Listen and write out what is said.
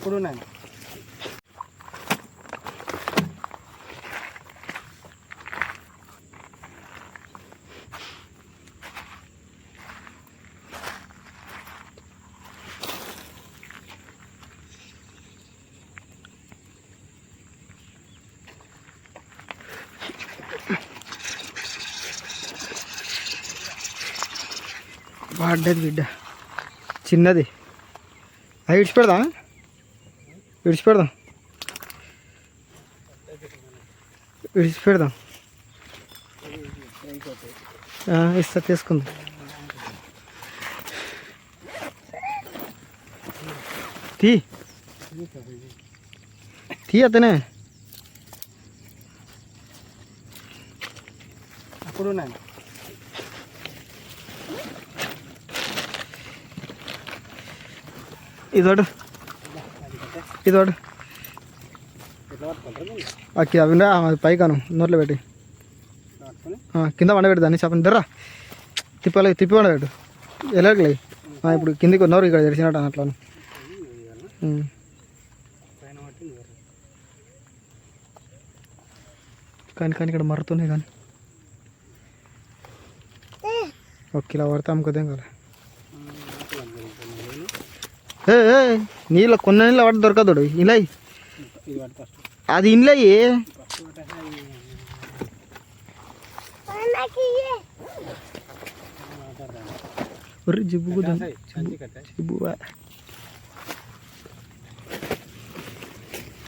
అప్పుడు నేను పడ్డది బిడ్డ చిన్నది అవి విడిచిపెడదాం విడిచిపెడదాం ఇస్తా తీసుకుందాం. తీ అతనే అప్పుడు నేను ఇదోడు అవినా అది పైకాను నోట్లో పెట్టి కింద వండబెట్టు దాన్ని చెప్పండి దర్రా తిప్పి వండబెట్టు ఎలాగలే ఇప్పుడు కిందికి నోరు ఇక్కడ తెరిచినట్టు అట్లా కానీ ఇక్కడ మరుతున్నాయి కానీ ఒక కిలో పడితే అమ్ముకోదేం కదా. నీళ్ళు కొన్ని నీళ్ళు పట్టి దొరకదు ఇలా అది ఇంట్లో జిబ్బు జిబ్బు